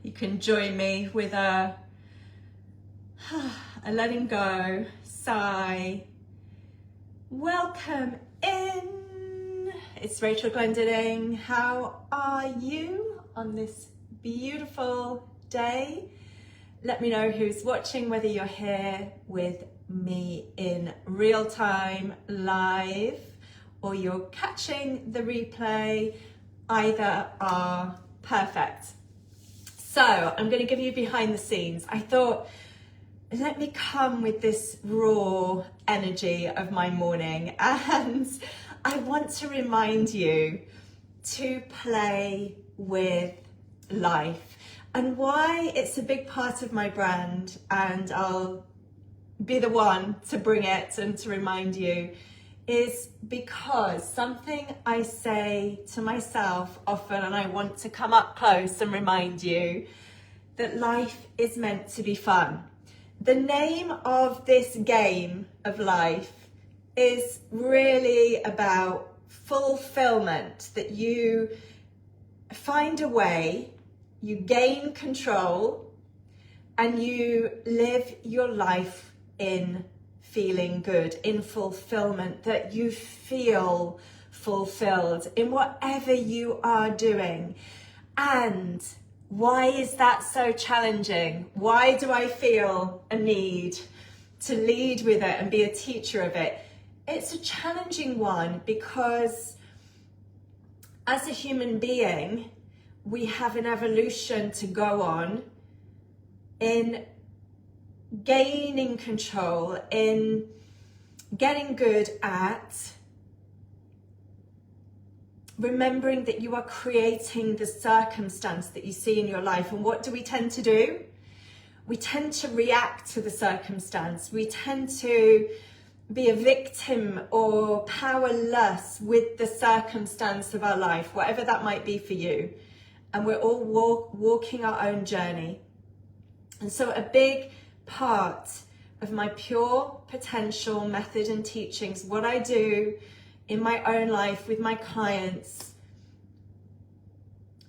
You can join me with a letting go, sigh. Welcome in. It's Rachel Glendinning. How are you on this beautiful day? Let me know who's watching, whether you're here with me in real time, live, or you're catching the replay. Either are perfect. So I'm going to give you behind the scenes. I thought, let me come with this raw energy of my morning, and I want to remind you to play with life and why it's a big part of my brand, and I'll be the one to bring it and to remind you, is because something I say to myself often, and I want to come up close and remind you that life is meant to be fun. The name of this game of life is really about fulfillment, that you find a way, you gain control, and you live your life in feeling good, in fulfillment, that you feel fulfilled in whatever you are doing. And why is that so challenging? Why do I feel a need to lead with it and be a teacher of it? It's a challenging one because as a human being, we have an evolution to go on in gaining control, in getting good at remembering that you are creating the circumstance that you see in your life. And what do we tend to do? We tend to react to the circumstance. We tend to be a victim or powerless with the circumstance of our life, whatever that might be for you. And we're all walking our own journey. And so a big part of my pure potential method and teachings, what I do in my own life with my clients,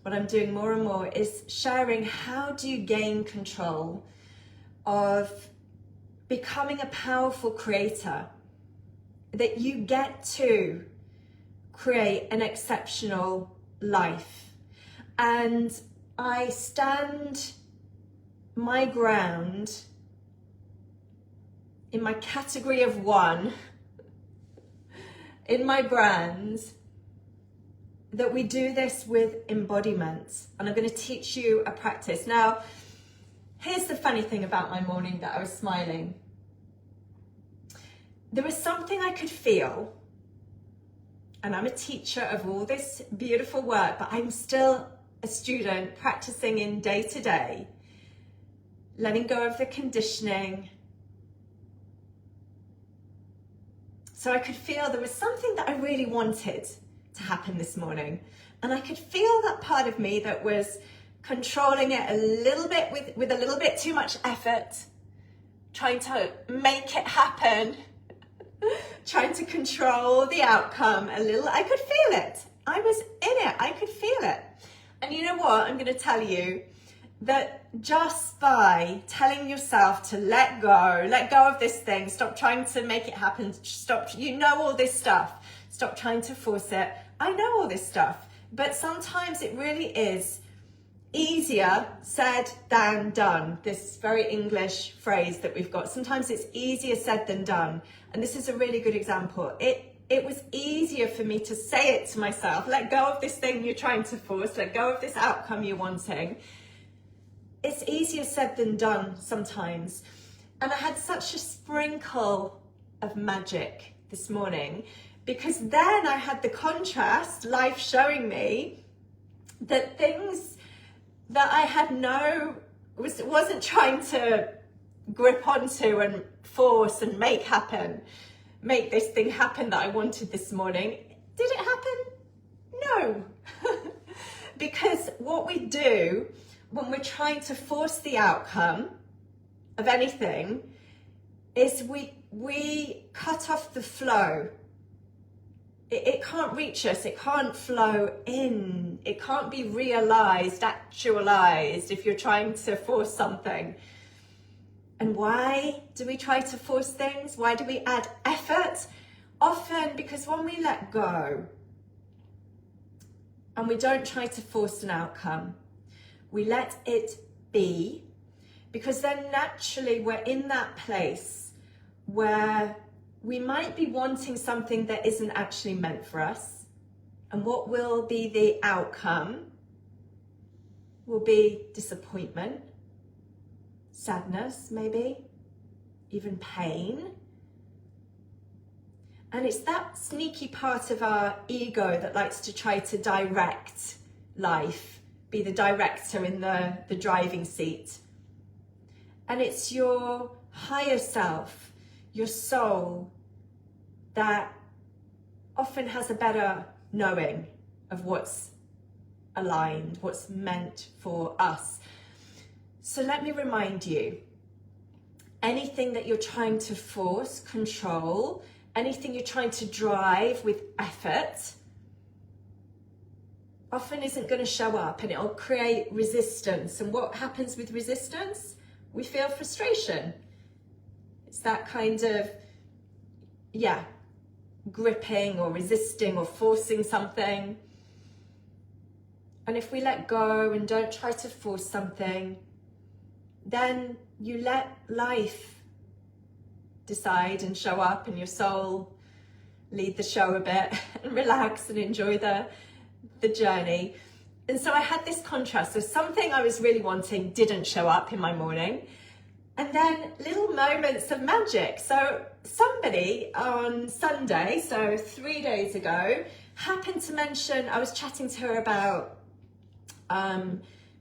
what I'm doing more and more is sharing how do you gain control of becoming a powerful creator, that you get to create an exceptional life. And I stand my ground in my category of one, in my brand, that we do this with embodiment. And I'm going to teach you a practice. Now, here's the funny thing about my morning that I was smiling. There was something I could feel, and I'm a teacher of all this beautiful work, but I'm still a student practicing in day to day, letting go of the conditioning. So I could feel there was something that I really wanted to happen this morning. And I could feel that part of me that was controlling it a little bit with a little bit too much effort, trying to make it happen, trying to control the outcome a little. I could feel it. I was in it. I could feel it. And you know what? I'm going to tell you that just by telling yourself to let go of this thing, stop trying to make it happen, stop, you know all this stuff, stop trying to force it. I know all this stuff, but sometimes it really is easier said than done. This very English phrase that we've got. Sometimes it's easier said than done. And this is a really good example. It was easier for me to say it to myself, let go of this thing you're trying to force, let go of this outcome you're wanting. It's easier said than done sometimes. And I had such a sprinkle of magic this morning, because then I had the contrast, life showing me that things that I had wasn't trying to grip onto and force and make this thing happen that I wanted this morning. Did it happen? No. Because what we do when we're trying to force the outcome of anything is we cut off the flow. it can't reach us, it can't flow in, it can't be realized, actualized if you're trying to force something. And why do we try to force things? Why do we add effort? Often because when we let go and we don't try to force an outcome, we let it be, because then naturally we're in that place where we might be wanting something that isn't actually meant for us. And what will be the outcome will be disappointment, sadness, maybe even pain. And it's that sneaky part of our ego that likes to try to direct life, be the director in the driving seat. And it's your higher self, your soul, that often has a better knowing of what's aligned, what's meant for us. So let me remind you, anything that you're trying to force, control, anything you're trying to drive with effort, often isn't going to show up, and it'll create resistance. And what happens with resistance? We feel frustration. It's that kind of, gripping or resisting or forcing something. And if we let go and don't try to force something, then you let life decide and show up, and your soul lead the show a bit and relax and enjoy the journey. And so I had this contrast. So something I was really wanting didn't show up in my morning. And then little moments of magic. So somebody on Sunday, so 3 days ago, happened to mention, I was chatting to her about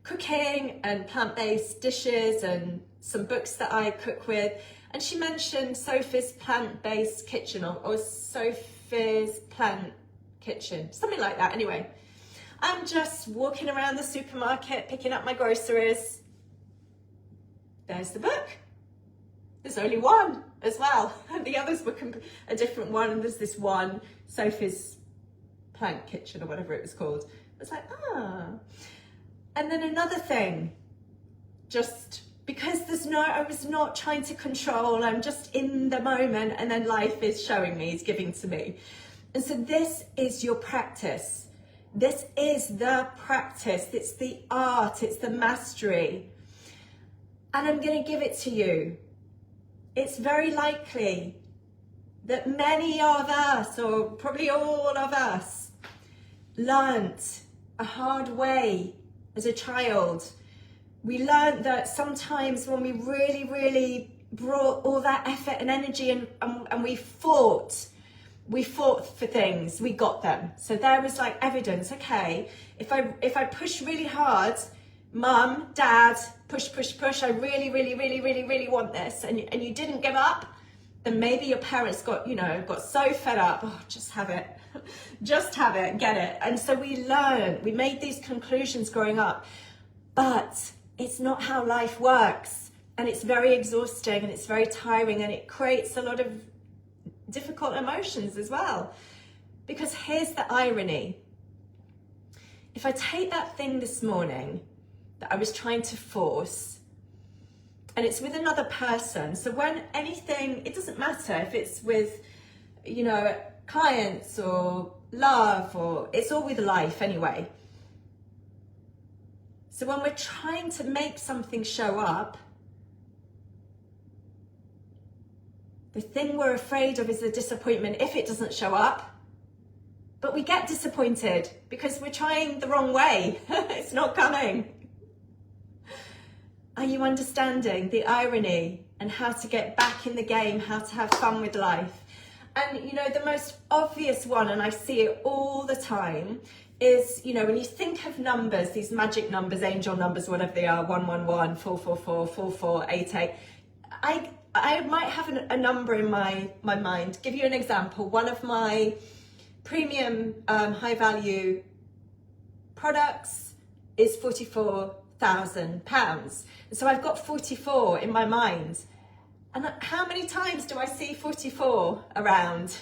cooking and plant-based dishes and some books that I cook with. And she mentioned Sophie's Plant-Based Kitchen or Sophie's Plant Kitchen, something like that. Anyway, I'm just walking around the supermarket, picking up my groceries. There's the book. There's only one as well. The others were a different one. And there's this one, Sophie's Plant Kitchen or whatever it was called. I was like, And then another thing, just because I was not trying to control, I'm just in the moment, and then life is showing me, is giving to me. And so this is your practice. This is the practice. It's the art. It's the mastery. And I'm going to give it to you. It's very likely that many of us, or probably all of us, learnt a hard way as a child. We learnt that sometimes when we really, really brought all that effort and energy and we fought for things, we got them. So there was like evidence, okay, if I push really hard, Mum, Dad, push, I really want this, and you didn't give up, then maybe your parents got so fed up, just have it, get it. And so we made these conclusions growing up, but it's not how life works, and it's very exhausting, and it's very tiring, and it creates a lot of difficult emotions as well. Because here's the irony. If I take that thing this morning that I was trying to force, and it's with another person, so when anything, it doesn't matter if it's with, clients or love, or it's all with life anyway. So when we're trying to make something show up, the thing we're afraid of is the disappointment if it doesn't show up. But we get disappointed because we're trying the wrong way. It's not coming. Are you understanding the irony and how to get back in the game, how to have fun with life? And the most obvious one, and I see it all the time, is, when you think of numbers, these magic numbers, angel numbers, whatever they are, 111, 444, 4488. I might have a number in my mind. Give you an example. One of my premium high value products is £44,000. So I've got 44 in my mind. And how many times do I see 44 around?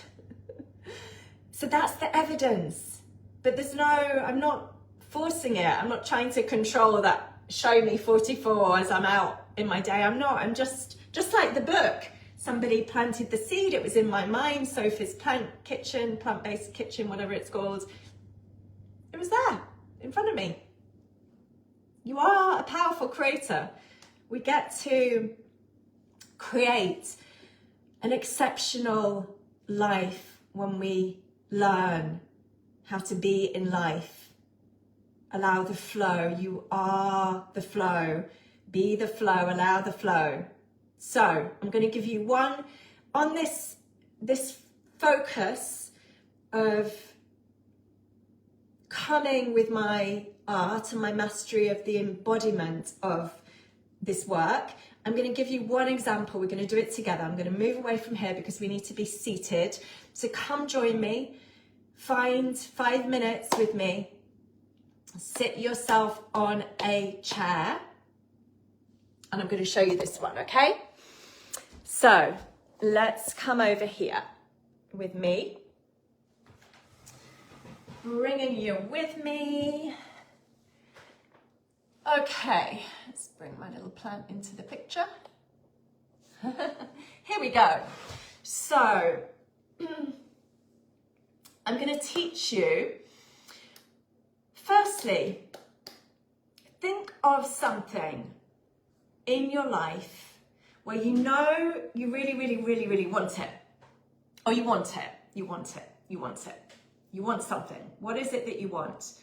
So that's the evidence. But I'm not forcing it. I'm not trying to control that, show me 44 as I'm out in my day. I'm not. I'm just like the book. Somebody planted the seed. It was in my mind. Sophie's plant-based kitchen, whatever it's called. It was there in front of me. You are a powerful creator. We get to create an exceptional life when we learn how to be in life. Allow the flow. You are the flow. Be the flow. Allow the flow. So I'm going to give you one on this focus of coming with my art and my mastery of the embodiment of this work. I'm going to give you one example. We're going to do it together. I'm going to move away from here because we need to be seated. So come join me. Find 5 minutes with me. Sit yourself on a chair. And I'm going to show you this one, okay? So let's come over here with me. Bringing you with me. Okay, let's bring my little plant into the picture. Here we go. So, I'm going to teach you, firstly, think of something in your life where you know you really, really, really, really want it. Or you want it, you want it, you want it. You want something. What is it that you want?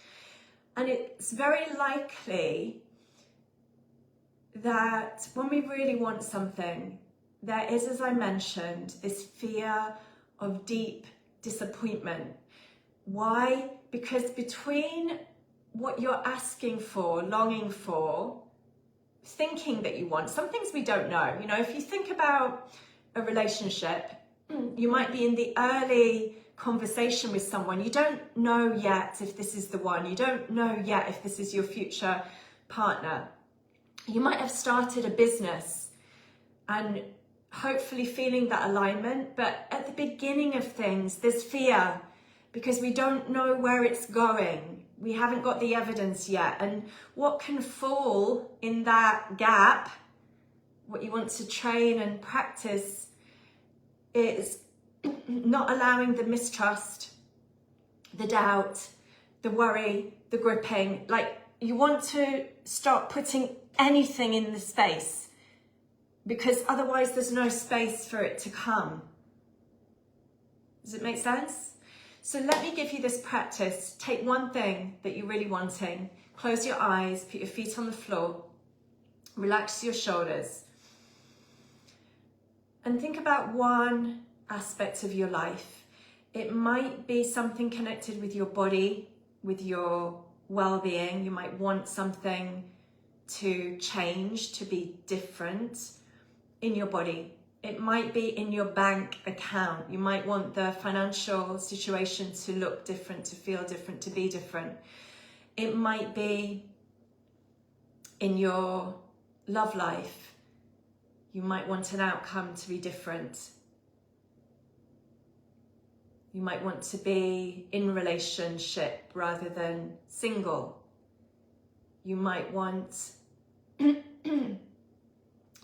And it's very likely that when we really want something, there is, as I mentioned, this fear of deep disappointment. Why? Because between what you're asking for, longing for, thinking that you want, some things we don't know. You know, if you think about a relationship, you might be in the early conversation with someone. You don't know yet if this is the one. You don't know yet if this is your future partner. You might have started a business and hopefully feeling that alignment, but at the beginning of things, there's fear because we don't know where it's going. We haven't got the evidence yet. And what can fall in that gap, what you want to train and practice, is not allowing the mistrust, the doubt, the worry, the gripping. Like, you want to start putting anything in the space because otherwise there's no space for it to come. Does it make sense? So let me give you this practice. Take one thing that you're really wanting, close your eyes, put your feet on the floor, relax your shoulders, and think about one aspect of your life. It might be something connected with your body, with your well-being. You might want something to change, to be different in your body. It might be in your bank account. You might want the financial situation to look different, to feel different, to be different. It might be in your love life. You might want an outcome to be different. You might want to be in relationship rather than single. You might want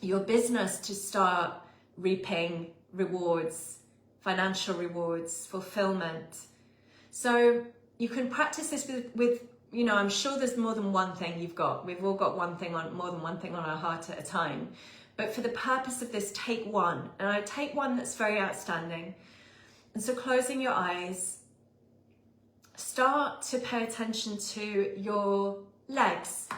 your business to start reaping rewards, financial rewards, fulfillment. So you can practice this with, you know, I'm sure there's more than one thing you've got. We've all got more than one thing on our heart at a time. But for the purpose of this, take one. And I take one that's very outstanding. And so closing your eyes, start to pay attention to your legs.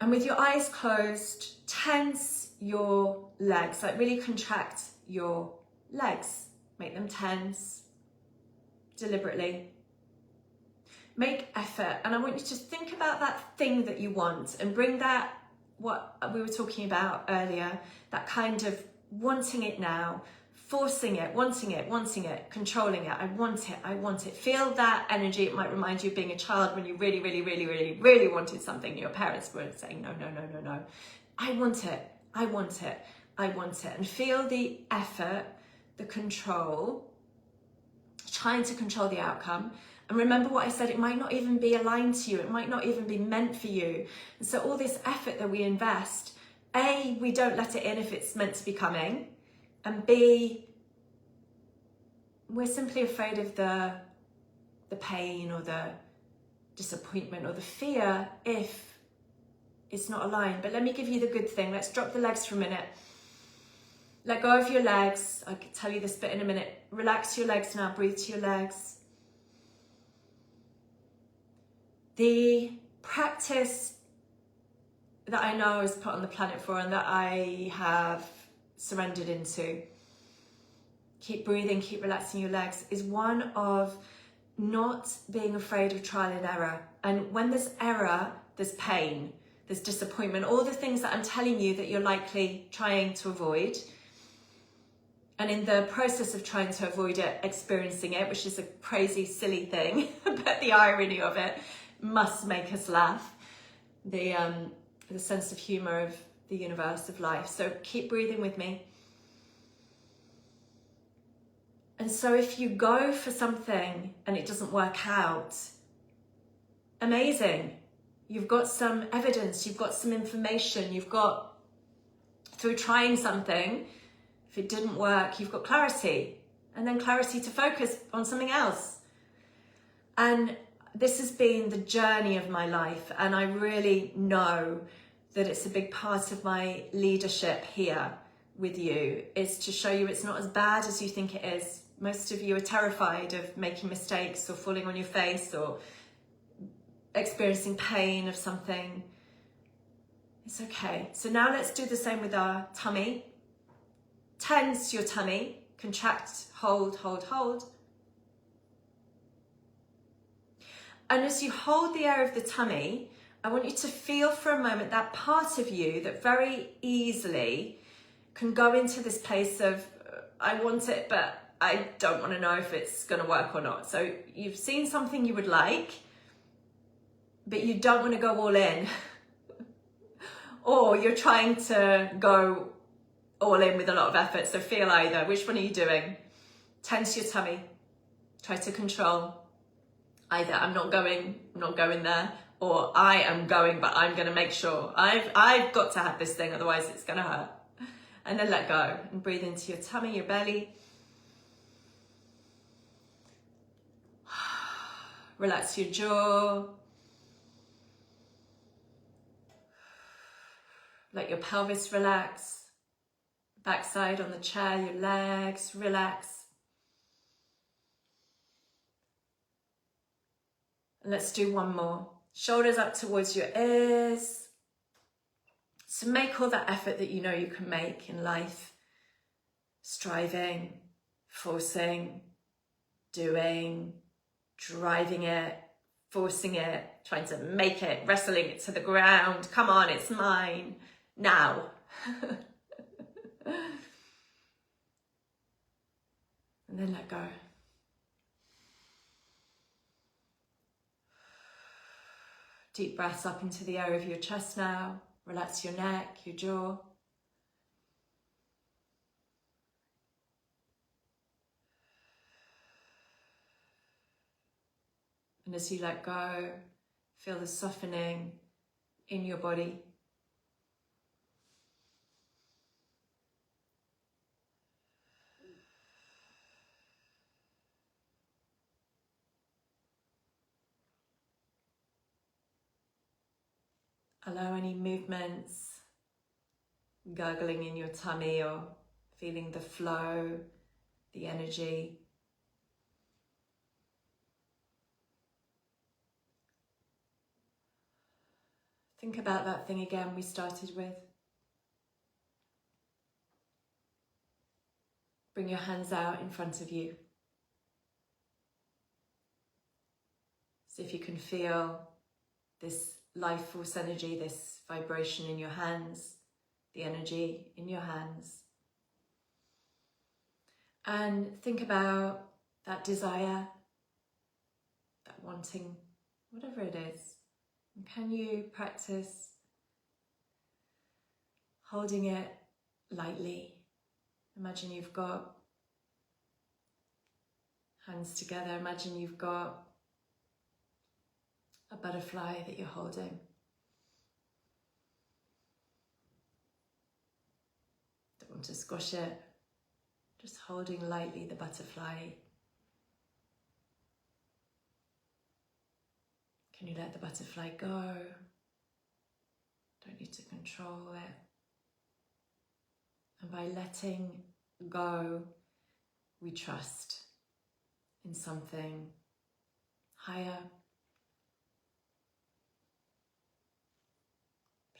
And with your eyes closed, tense your legs, like really contract your legs. Make them tense, deliberately. Make effort. And I want you to think about that thing that you want and bring that, what we were talking about earlier, that kind of wanting it now, forcing it, wanting it, controlling it. I want it. Feel that energy. It might remind you of being a child when you really, really, really, really, really wanted something. Your parents were saying, no, no, no, no, no. I want it. I want it. I want it. And feel the effort, the control. trying to control the outcome. And remember what I said, it might not even be aligned to you. It might not even be meant for you. And so all this effort that we invest, A, we don't let it in if it's meant to be coming. And B, we're simply afraid of the pain or the disappointment or the fear if it's not aligned. But let me give you the good thing. Let's drop the legs for a minute. Let go of your legs. I can tell you this bit in a minute. Relax your legs now. Breathe to your legs. The practice that I know I was put on the planet for and that I have surrendered into, keep breathing, keep relaxing your legs, is one of not being afraid of trial and error. And when there's error, there's pain, there's disappointment, all the things that I'm telling you that you're likely trying to avoid. And in the process of trying to avoid it, experiencing it, which is a crazy, silly thing, but the irony of it must make us laugh. The sense of humor of the universe of life. So keep breathing with me. And so if you go for something and it doesn't work out, amazing. You've got some evidence, you've got some information, you've got, through trying something, if it didn't work, you've got clarity, and then clarity to focus on something else. And this has been the journey of my life, and I really know that it's a big part of my leadership here with you, is to show you it's not as bad as you think it is. Most of you are terrified of making mistakes or falling on your face or experiencing pain of something. It's okay. So now let's do the same with our tummy. Tense your tummy, contract, hold, hold, hold. And as you hold the air of the tummy, I want you to feel for a moment that part of you that very easily can go into this place of, I want it, but I don't want to know if it's going to work or not. So you've seen something you would like, but you don't want to go all in. Or you're trying to go all in with a lot of effort. So feel either. Which one are you doing? Tense your tummy. Try to control. Either I'm not going there, or I am going, but I'm going to make sure I've got to have this thing, otherwise it's going to hurt. And then let go and breathe into your tummy, your belly. Relax your jaw. Let your pelvis relax. Backside on the chair, your legs, relax. And let's do one more. Shoulders up towards your ears. So make all that effort that you know you can make in life. Striving, forcing, doing, driving it, forcing it, trying to make it, wrestling it to the ground. Come on, it's mine. Now. And then let go. Deep breaths up into the area of your chest now. Relax your neck, your jaw. And as you let go, feel the softening in your body. Allow any movements, gurgling in your tummy or feeling the flow, the energy. Think about that thing again we started with. Bring your hands out in front of you. See if you can feel this life force energy, this vibration in your hands, the energy in your hands. And think about that desire, that wanting, whatever it is. And can you practice holding it lightly? Imagine you've got Hands together. Imagine you've got a butterfly that you're holding. Don't want to squash it. Just holding lightly the butterfly. Can you let the butterfly go? Don't need to control it. And by letting go, we trust in something higher.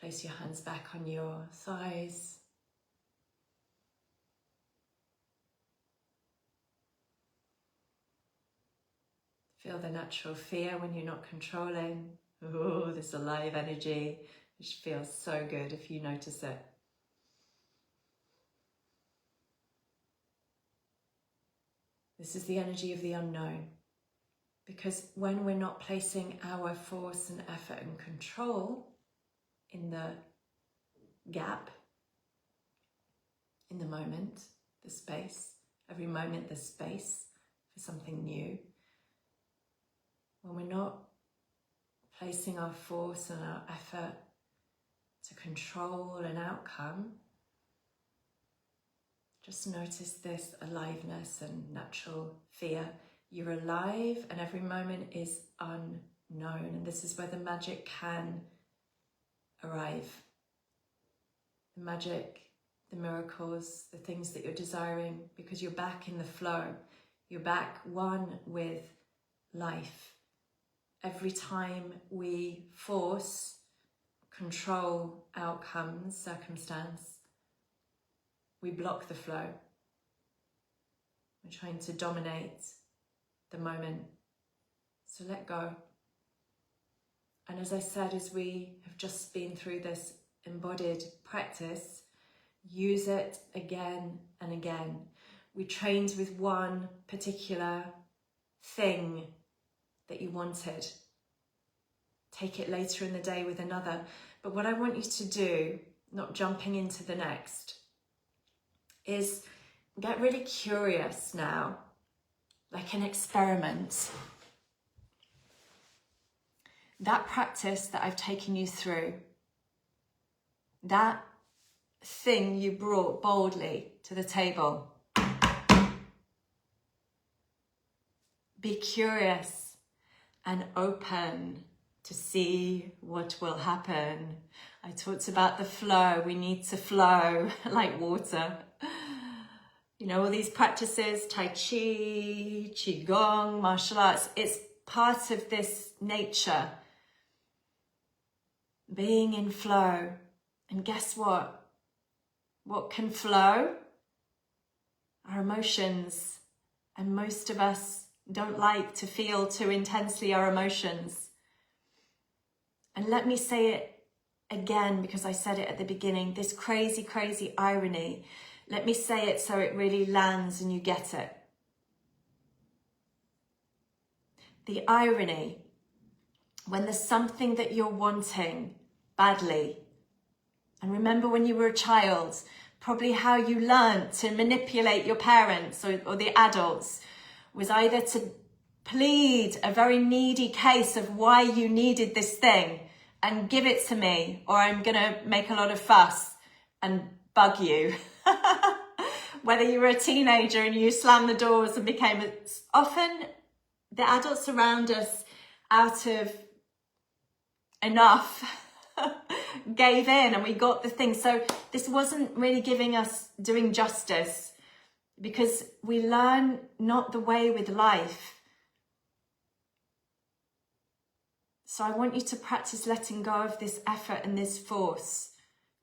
Place your hands back on your thighs. Feel the natural fear when you're not controlling. Oh, this alive energy, which feels so good if you notice it. This is the energy of the unknown. Because when we're not placing our force and effort and control in the gap, in the moment, the space, every moment there's space for something new. When we're not placing our force and our effort to control an outcome, just notice this aliveness and natural fear. You're alive and every moment is unknown. And this is where the magic can arrive. The magic, the miracles, the things that you're desiring, because you're back in the flow. You're back one with life. Every time we force, control outcomes, circumstance, we block the flow. We're trying to dominate the moment. So let go. And as I said, as we have just been through this embodied practice, use it again and again. We trained with one particular thing that you wanted. Take it later in the day with another. But what I want you to do, not jumping into the next, is get really curious now, like an experiment. That practice that I've taken you through, that thing you brought boldly to the table, be curious and open to see what will happen. I talked about the flow. We need to flow like water. You know, all these practices, Tai Chi, Qigong, martial arts, it's part of this nature. Being in flow. And guess what? What can flow? Our emotions. And most of us don't like to feel too intensely our emotions. And let me say it again, because I said it at the beginning, this crazy, crazy irony. Let me say it so it really lands and you get it. The irony, when there's something that you're wanting badly, and remember when you were a child, probably how you learned to manipulate your parents or the adults was either to plead a very needy case of why you needed this thing and give it to me, or I'm gonna make a lot of fuss and bug you. Whether you were a teenager and you slammed the doors and became often the adults around us, out of enough, gave in and we got the thing. So this wasn't really doing justice, because we learn not the way with life. So I want you to practice letting go of this effort and this force.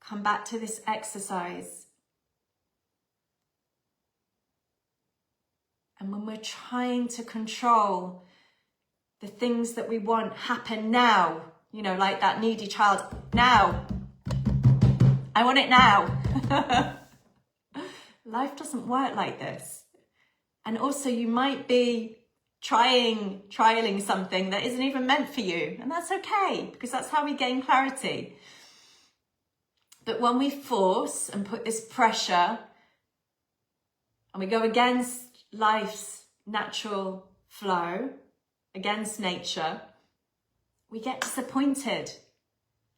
Come back to this exercise. And when we're trying to control the things that we want happen now, you know, like that needy child, now. I want it now. Life doesn't work like this. And also you might be trialing something that isn't even meant for you. And that's okay, because that's how we gain clarity. But when we force and put this pressure and we go against life's natural flow, against nature, we get disappointed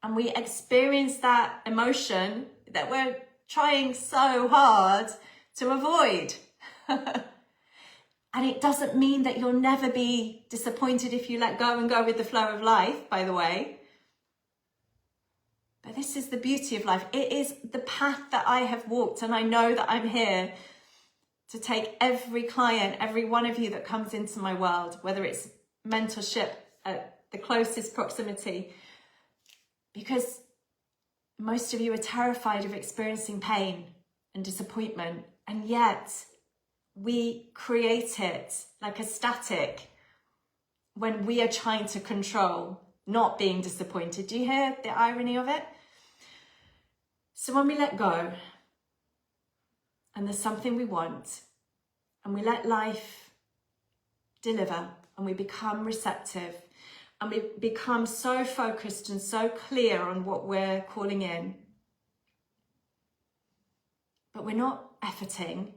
and we experience that emotion that we're trying so hard to avoid. And it doesn't mean that you'll never be disappointed if you let go and go with the flow of life, by the way. But this is the beauty of life. It is the path that I have walked, and I know that I'm here to take every client, every one of you that comes into my world, whether it's mentorship at the closest proximity, because most of you are terrified of experiencing pain and disappointment, and yet we create it like a static when we are trying to control not being disappointed. Do you hear the irony of it? So when we let go and there's something we want and we let life deliver and we become receptive and we become so focused and so clear on what we're calling in, but we're not efforting,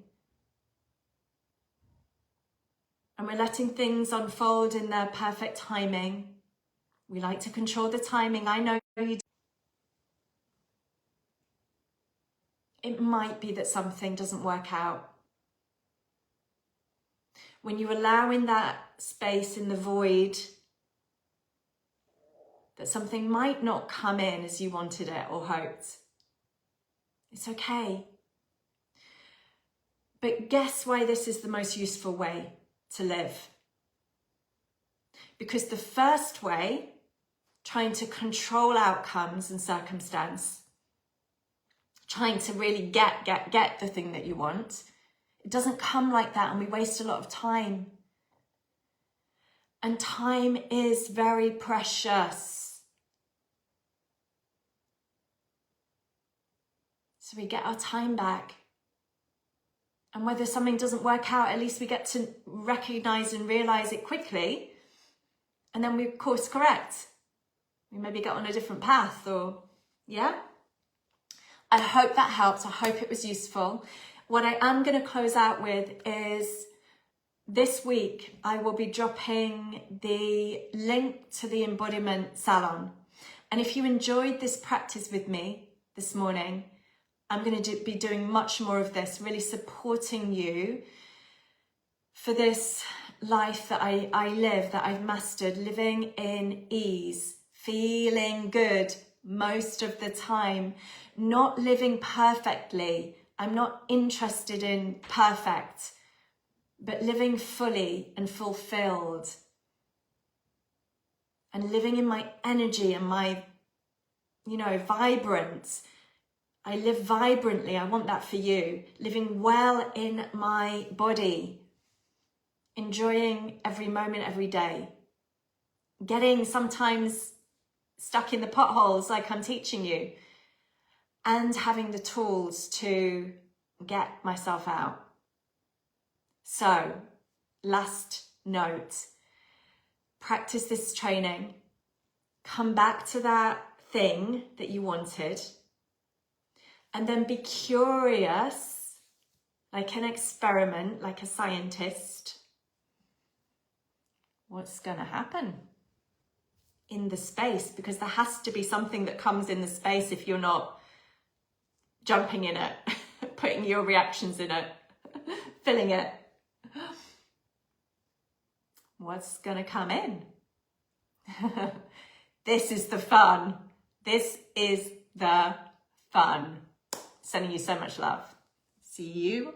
and we're letting things unfold in their perfect timing. We like to control the timing. I know you do. It might be that something doesn't work out. When you allow in that space, in the void, that something might not come in as you wanted it or hoped, it's okay. But guess why this is the most useful way to live? Because the first way, trying to control outcomes and circumstance, trying to really get the thing that you want, it doesn't come like that, and we waste a lot of time. And time is very precious. So we get our time back. And whether something doesn't work out, at least we get to recognize and realize it quickly. And then we course correct. We maybe get on a different path, or, yeah? I hope that helped. I hope it was useful. What I am going to close out with is this week, I will be dropping the link to the embodiment salon. And if you enjoyed this practice with me this morning, I'm going to be doing much more of this, really supporting you for this life that I live, that I've mastered, living in ease, feeling good most of the time, not living perfectly. I'm not interested in perfect, but living fully and fulfilled, and living in my energy and my, vibrant. I live vibrantly. I want that for you. Living well in my body, enjoying every moment, every day, getting sometimes stuck in the potholes like I'm teaching you, and having the tools to get myself out. So, last note, practice this training, come back to that thing that you wanted, and then be curious, like an experiment, like a scientist. What's going to happen in the space? Because there has to be something that comes in the space if you're not jumping in it, putting your reactions in it, filling it. What's going to come in? This is the fun. This is the fun. Sending you so much love. See you